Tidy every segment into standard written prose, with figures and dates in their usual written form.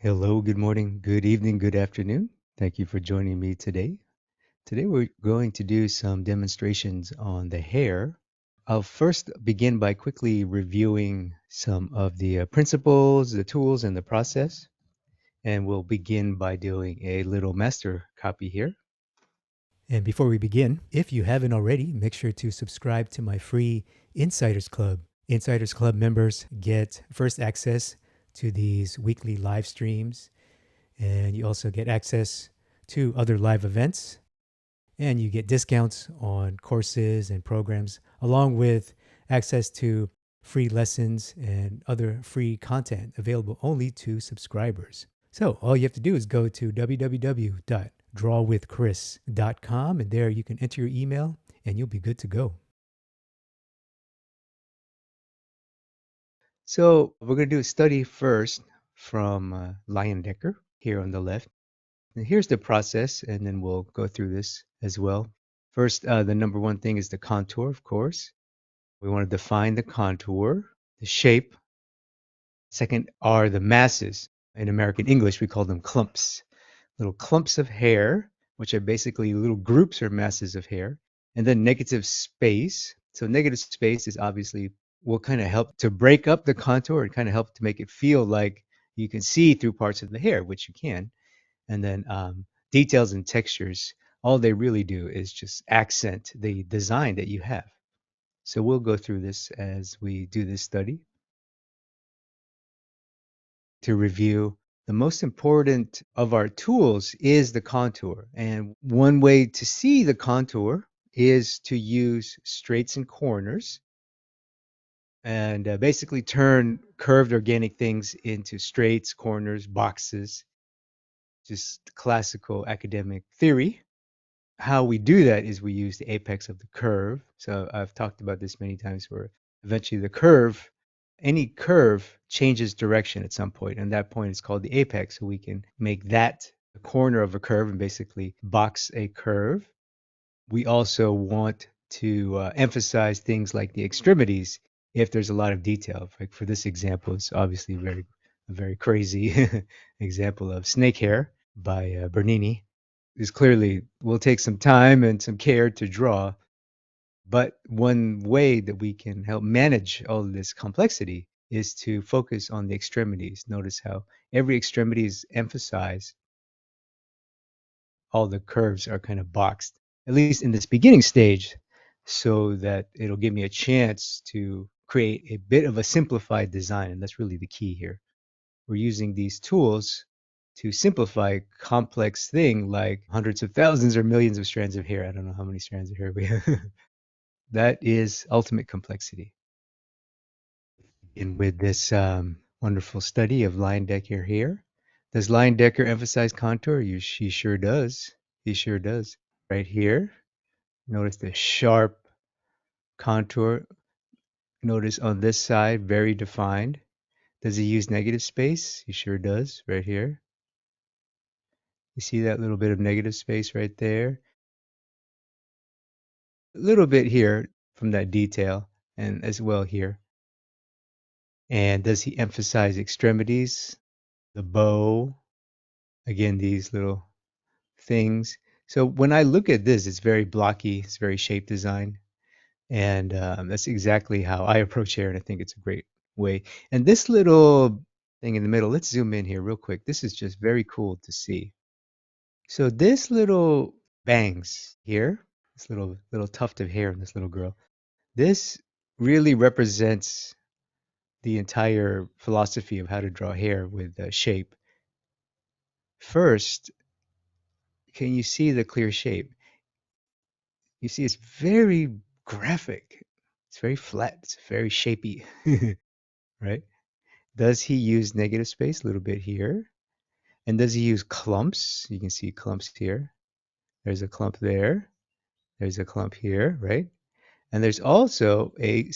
Hello, good morning, good evening, good afternoon. Thank you for joining me today. Today we're going to do some demonstrations on the hair. I'll first begin by quickly reviewing some of the principles, the tools, and the process. And we'll begin by doing a little master copy here. And before we begin, if you haven't already, make sure to subscribe to my free Insiders Club. Insiders Club members get first access to these weekly live streams, and you also get access to other live events, and you get discounts on courses and programs, along with access to free lessons and other free content available only to subscribers. So all you have to do is go to www.drawwithchris.com, and there you can enter your email and you'll be good to go. So we're going to do a study first from Leyendecker here on the left. And here's the process, and then we'll go through this as well. First, the number one thing is the contour, of course. We want to define the contour, the shape. Second are the masses. In American English, we call them clumps. Little clumps of hair, which are basically little groups or masses of hair. And then negative space. So negative space is obviously will kind of help to break up the contour and kind of help to make it feel like you can see through parts of the hair, which you can. And then details and textures, all they really do is just accent the design that you have. So we'll go through this as we do this study. To review, the most important of our tools is the contour. And one way to see the contour is to use straights and corners and basically turn curved organic things into straights, corners, boxes, just classical academic theory. How we do that is we use the apex of the curve. So I've talked about this many times where eventually the curve, any curve changes direction at some point, and that point is called the apex. So we can make that the corner of a curve and basically box a curve. We also want to emphasize things like the extremities if there's a lot of detail. Like for this example, it's obviously a very crazy example of snake hair by Bernini. Is clearly will take some time and some care to draw, but one way that we can help manage all of this complexity is to focus on the extremities. Notice how every extremity is emphasized. All the curves are kind of boxed, at least in this beginning stage, so that it'll give me a chance to create a bit of a simplified design. And that's really the key here. We're using these tools to simplify a complex thing like hundreds of thousands or millions of strands of hair. I don't know how many strands of hair we have. That is ultimate complexity. And with this wonderful study of Leyendecker here, does Leyendecker emphasize contour? He sure does. He sure does. Right here, notice the sharp contour. Notice on this side, very defined. Does he use negative space? He sure does, right here. You see that little bit of negative space right there? A little bit here from that detail, and as well here. And does he emphasize extremities? The bow, again, these little things. So when I look at this, it's very blocky, it's very shape design. And that's exactly how I approach hair, and I think it's a great way. And this little thing in the middle, let's zoom in here real quick. This is just very cool to see. So this little bangs here, this little tuft of hair in this little girl, this really represents the entire philosophy of how to draw hair with shape. First, can you see the clear shape? You see it's very graphic. It's very flat. It's very shapy, right? Does he use negative space a little bit here? And does he use clumps? You can see clumps here. There's a clump there. There's a clump here, right? And there's also a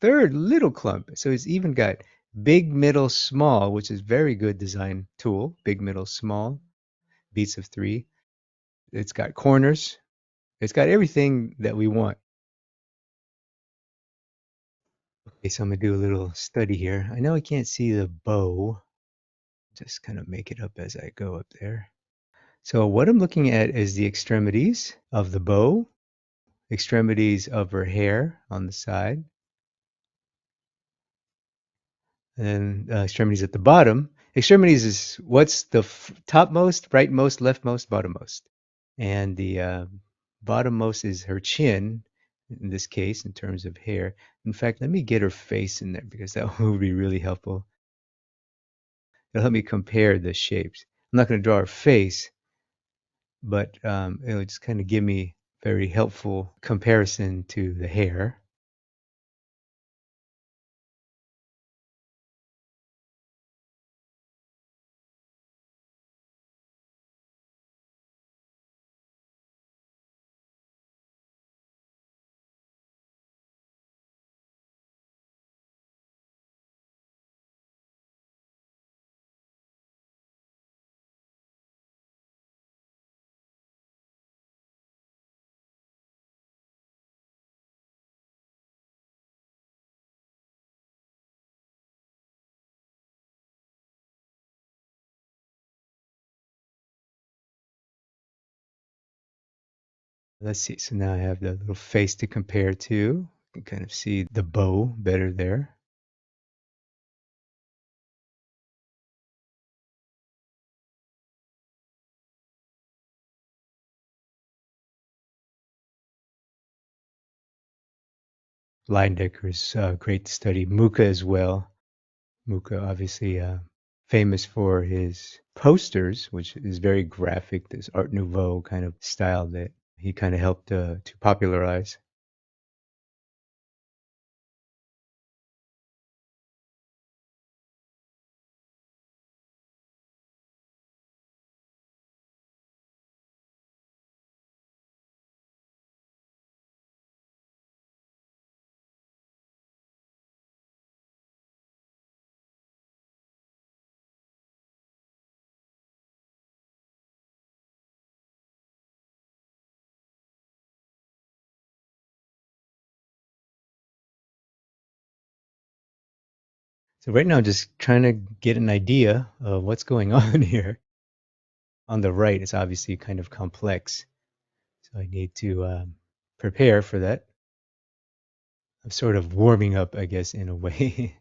third little clump. So it's even got big, middle, small, which is very good design tool. Big, middle, small, beats of three. It's got corners. It's got everything that we want. Okay, so I'm gonna do a little study here. I know I can't see the bow. just kind of make it up as I go up there. So what I'm looking at is the extremities of the bow, extremities of her hair on the side, and extremities at the bottom. Extremities is what's the topmost, rightmost, leftmost, bottommost. And the bottommost is her chin, in this case, in terms of hair. In fact, let me get her face in there because that will be really helpful. It'll help me compare the shapes. I'm not going to draw her face, but it'll just kind of give me very helpful comparison to the hair. Let's see. So now I have the little face to compare to. You can kind of see the bow better there. Leyendecker is great to study. Mucha as well. Mucha, obviously famous for his posters, which is very graphic, this Art Nouveau kind of style that he kind of helped to popularize. So right now, I'm just trying to get an idea of what's going on here. On the right, it's obviously kind of complex, so I need to prepare for that. I'm sort of warming up, I guess, in a way.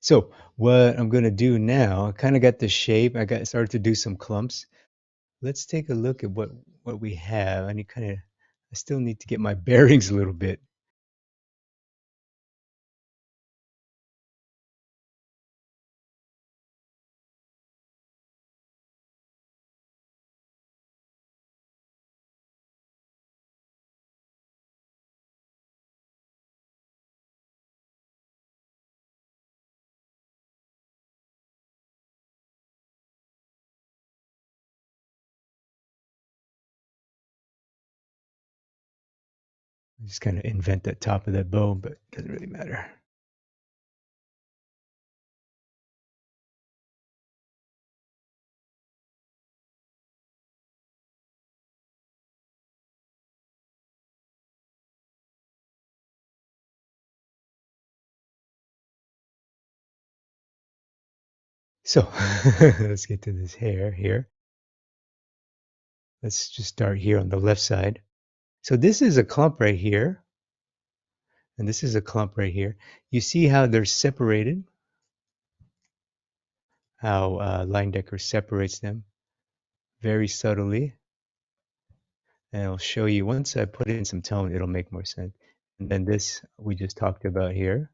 So what I'm going to do now, I kind of got the shape. I got started to do some clumps. Let's take a look at what we have. I need kind of, I still need to get my bearings a little bit. Just kind of invent that top of that bow, but it doesn't really matter. So let's get to this hair here. Let's just start here on the left side. So this is a clump right here, and this is a clump right here. You see how they're separated, how Leyendecker separates them very subtly. And I'll show you, once I put in some tone, it'll make more sense. And then this we just talked about here.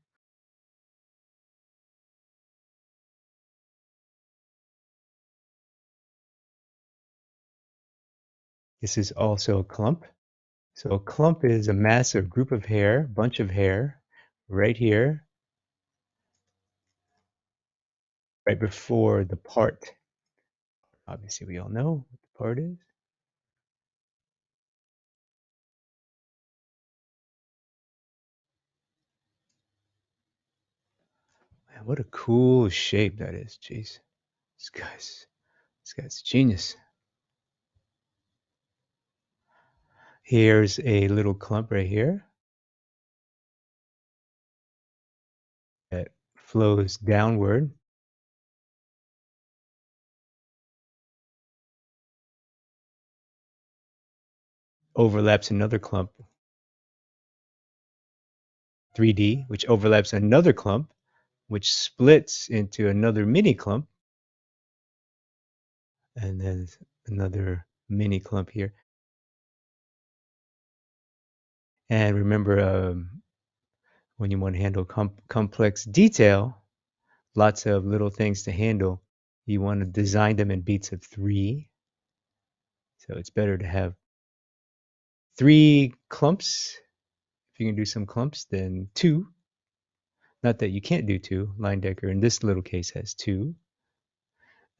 This is also a clump. So a clump is a mass or group of hair, bunch of hair, right here, right before the part. Obviously, we all know what the part is. Man, what a cool shape that is. Jeez, this guy's genius. Here's a little clump right here that flows downward, overlaps another clump, 3D, which overlaps another clump, which splits into another mini clump, and then another mini clump here. And remember, when you want to handle complex detail, lots of little things to handle, you want to design them in beats of 3. So it's better to have 3 clumps. If you can do some clumps, then 2. Not that you can't do 2. Leyendecker in this little case has 2.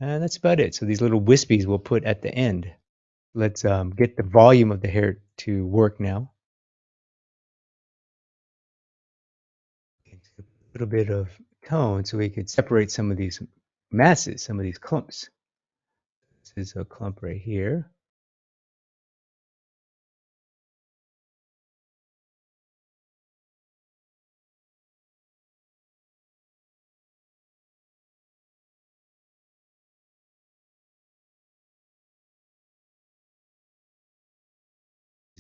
And that's about it. So these little wispies we'll put at the end. Let's get the volume of the hair to work now. A little bit of tone so we could separate some of these masses, some of these clumps. This is a clump right here.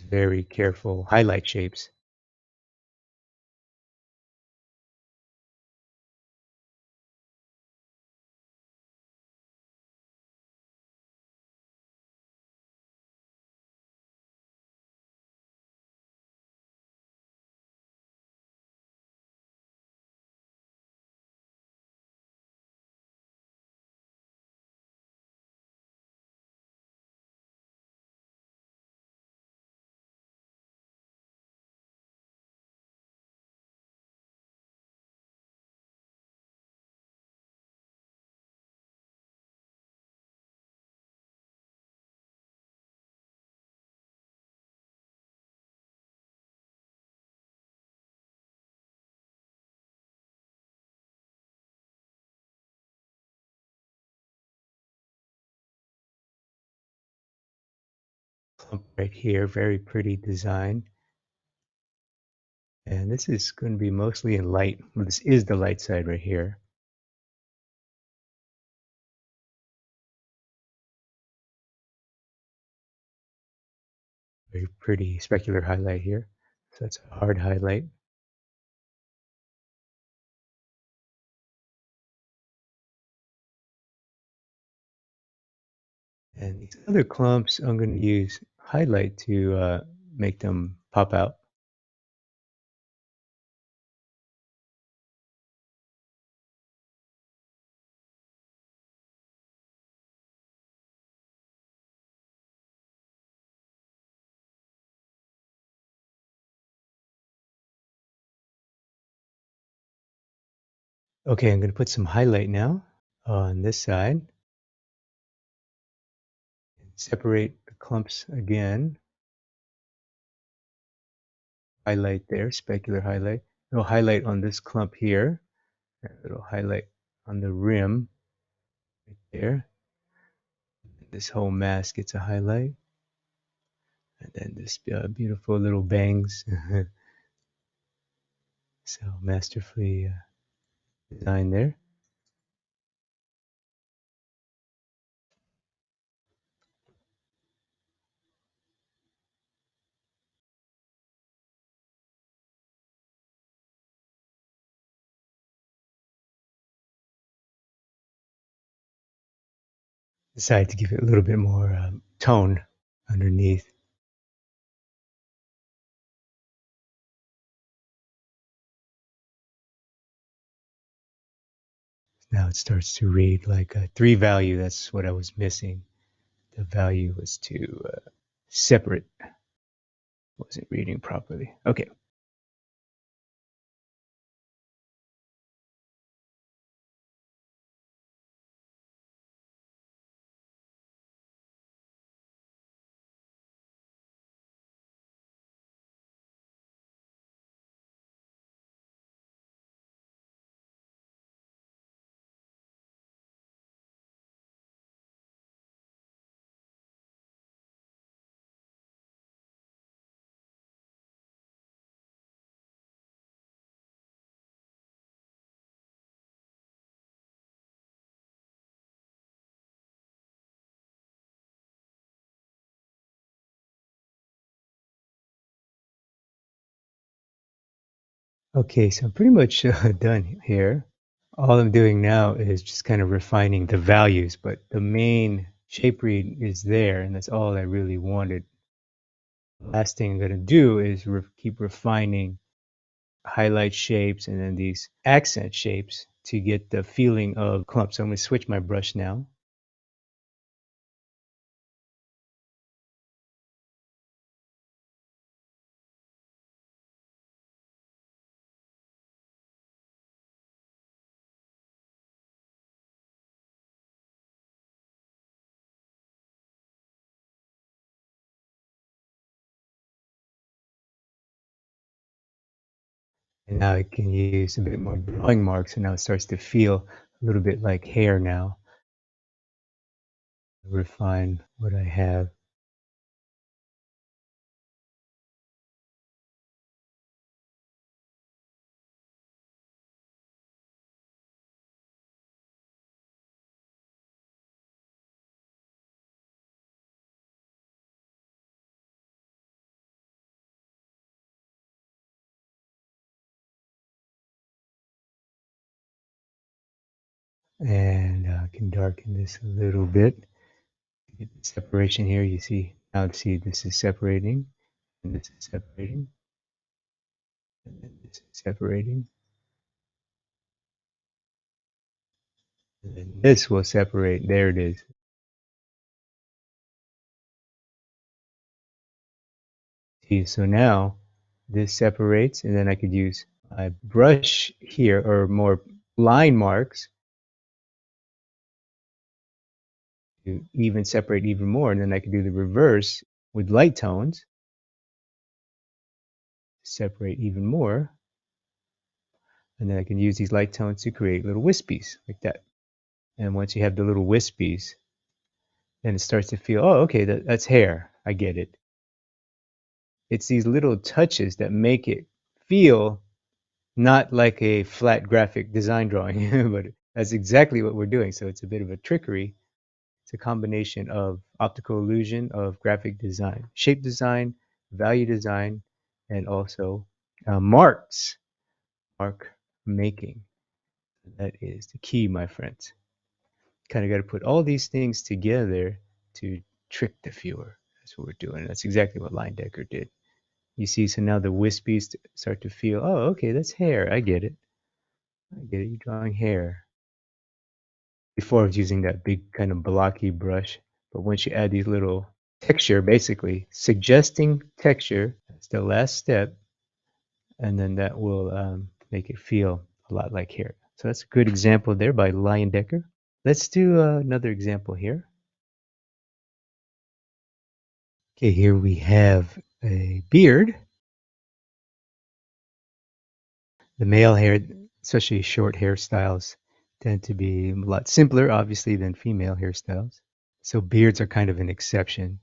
Very careful highlight shapes. Clump right here, very pretty design. And this is going to be mostly in light. Well, this is the light side right here. Very pretty specular highlight here. So that's a hard highlight. And these other clumps, I'm going to use highlight to make them pop out. Okay, I'm going to put some highlight now on this side. Separate the clumps again. highlight there, specular highlight. It'll highlight on this clump here. It'll highlight on the rim right there. This whole mass gets a highlight. And then this beautiful little bangs. So masterfully designed there. Decided to give it a little bit more tone underneath. Now it starts to read like a 3 value. That's what I was missing. The value was too separate. Wasn't reading properly. Okay. Okay, so I'm pretty much done here. All I'm doing now is just kind of refining the values, but the main shape read is there, and that's all I really wanted. The last thing I'm going to do is keep refining highlight shapes and then these accent shapes to get the feeling of clump. So I'm going to switch my brush now. And now I can use a bit more drawing marks, and now it starts to feel a little bit like hair now. Refine what I have. And I can darken this a little bit. Get the separation here. You see, now see this is separating, and this is separating, and then this is separating. And then this will separate. There it is. See, so now this separates, and then I could use my brush here, or more line marks, to even separate even more. And then I could do the reverse with light tones, separate even more. And then I can use these light tones to create little wispies like that. And once you have the little wispies, then it starts to feel, oh, okay, that's hair. I get it. It's these little touches that make it feel not like a flat graphic design drawing, but that's exactly what we're doing. So it's a bit of a trickery. It's a combination of optical illusion, of graphic design, shape design, value design, and also marks, mark making. That is the key, my friends. Kind of got to put all these things together to trick the viewer. That's what we're doing. That's exactly what Line Decker did. You see, so now the wispies start to feel, oh, okay, that's hair. I get it. I get it. You're drawing hair. Before I was using that big kind of blocky brush, but once you add these little texture, basically suggesting texture, that's the last step, and then that will make it feel a lot like hair. So that's a good example there by Lion Decker. Let's do another example here. Okay, here we have a beard. The male hair, especially short hairstyles, tend to be a lot simpler, obviously, than female hairstyles. So beards are kind of an exception.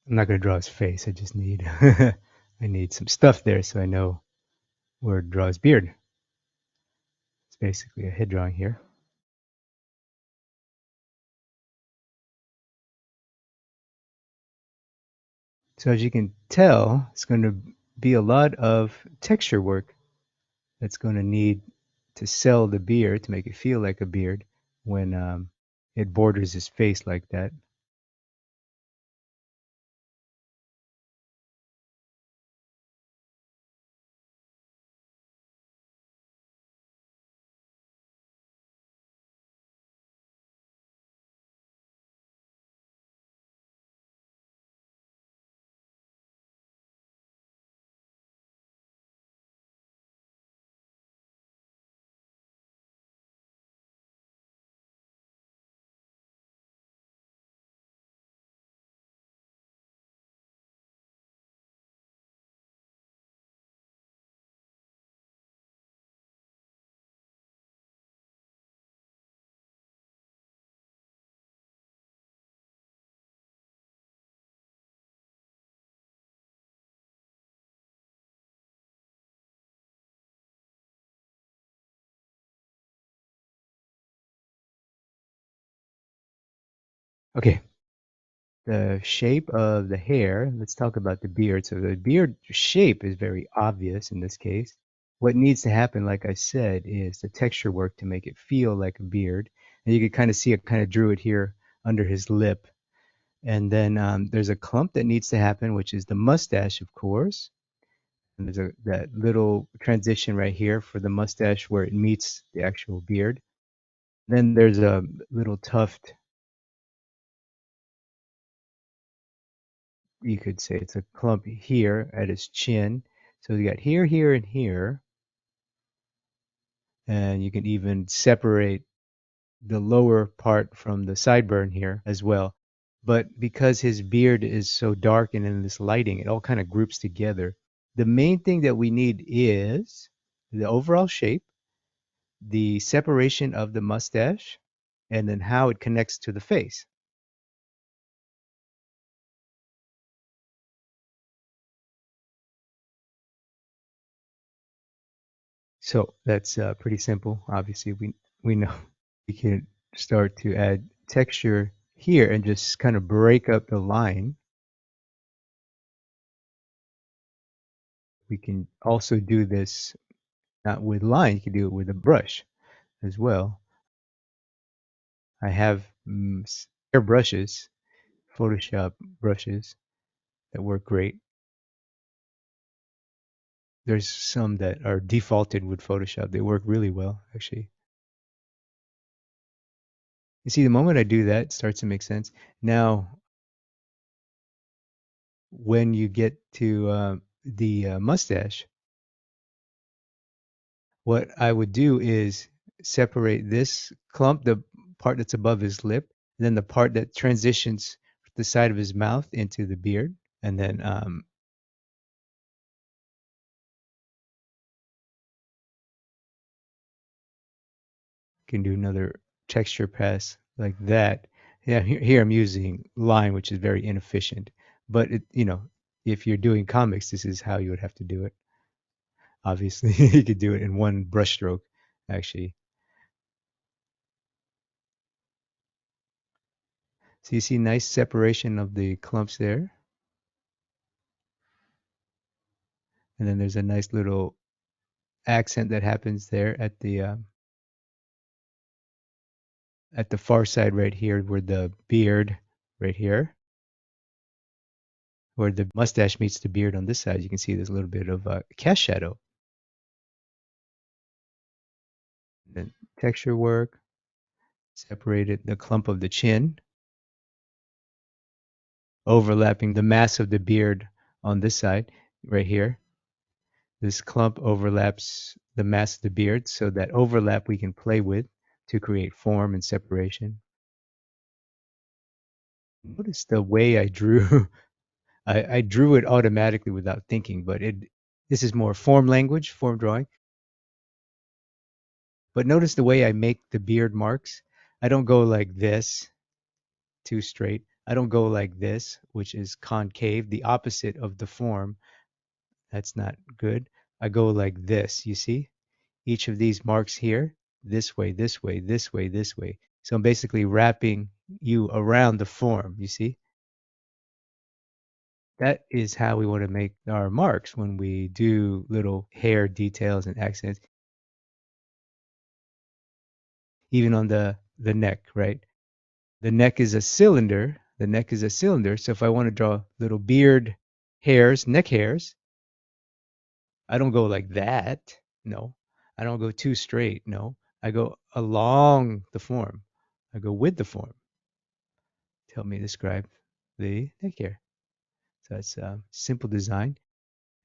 I'm not going to draw his face. I just need I need some stuff there so I know where to draw his beard. It's basically a head drawing here. So as you can tell, it's going to be a lot of texture work that's going to need to sell the beard to make it feel like a beard when it borders his face like that. Okay, the shape of the hair. Let's talk about the beard. So the beard shape is very obvious in this case. What needs to happen, like I said, is the texture work to make it feel like a beard. And you can kind of see it kind of drew it here under his lip. And then there's a clump that needs to happen, which is the mustache, of course. And there's that little transition right here for the mustache where it meets the actual beard. Then there's a little tuft. You could say it's a clump here at his chin. So you got here, here, and here. And you can even separate the lower part from the sideburn here as well. But because his beard is so dark and in this lighting, it all kind of groups together. The main thing that we need is the overall shape, the separation of the mustache, and then how it connects to the face. So that's pretty simple. Obviously, we know we can start to add texture here and just kind of break up the line. We can also do this not with line, you can do it with a brush as well. I have hair brushes, Photoshop brushes that work great. There's some that are defaulted with Photoshop. They work really well, actually. You see, the moment I do that, it starts to make sense. Now, when you get to the mustache, what I would do is separate this clump, the part that's above his lip, and then the part that transitions the side of his mouth into the beard, and then can do another. texture pass like that. Yeah, here I'm using line, which is very inefficient. But if you're doing comics, this is how you would have to do it. Obviously, you could do it in one brushstroke, actually. So you see nice separation of the clumps there, and then there's a nice little accent that happens there at the far side right here, where the beard right here, where the mustache meets the beard on this side. You can see there's a little bit of cast shadow. Then texture work, separated the clump of the chin, overlapping the mass of the beard on this side, right here. This clump overlaps the mass of the beard, so that overlap we can play with to create form and separation. Notice the way I drew. I drew it automatically without thinking, but this is more form language, form drawing. But notice the way I make the beard marks. I don't go like this, too straight. I don't go like this, which is concave, the opposite of the form. That's not good. I go like this, you see? Each of these marks here, this way, this way, this way, this way. So I'm basically wrapping you around the form, you see? That is how we want to make our marks when we do little hair details and accents, even on the neck, right? The neck is a cylinder. The neck is a cylinder. So if I want to draw little beard hairs, neck hairs, I don't go like that. No. I don't go too straight. No. I go along the form. I go with the form. Help me describe the neck hair. So that's simple design.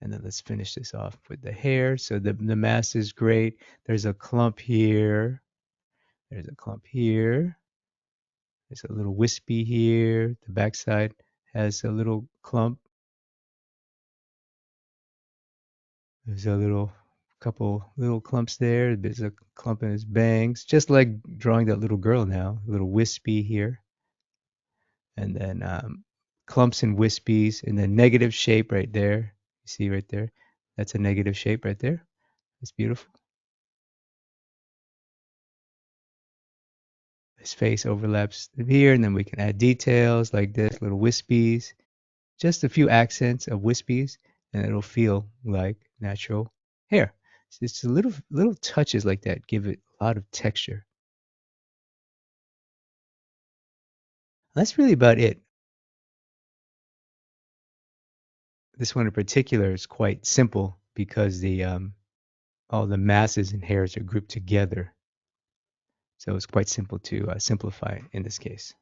And then let's finish this off with the hair. So the mass is great. There's a clump here. There's a clump here. There's a little wispy here. The backside has a little clump. There's a couple little clumps there. There's a clump in his bangs, just like drawing that little girl now. A little wispy here, and then clumps and wispies, and then negative shape right there. You see right there? That's a negative shape right there. It's beautiful. His face overlaps here, and then we can add details like this, little wispies, just a few accents of wispies, and it'll feel like natural hair. It's just a little touches like that give it a lot of texture. That's really about it. This one in particular is quite simple because all the masses and hairs are grouped together. So it's quite simple to simplify in this case.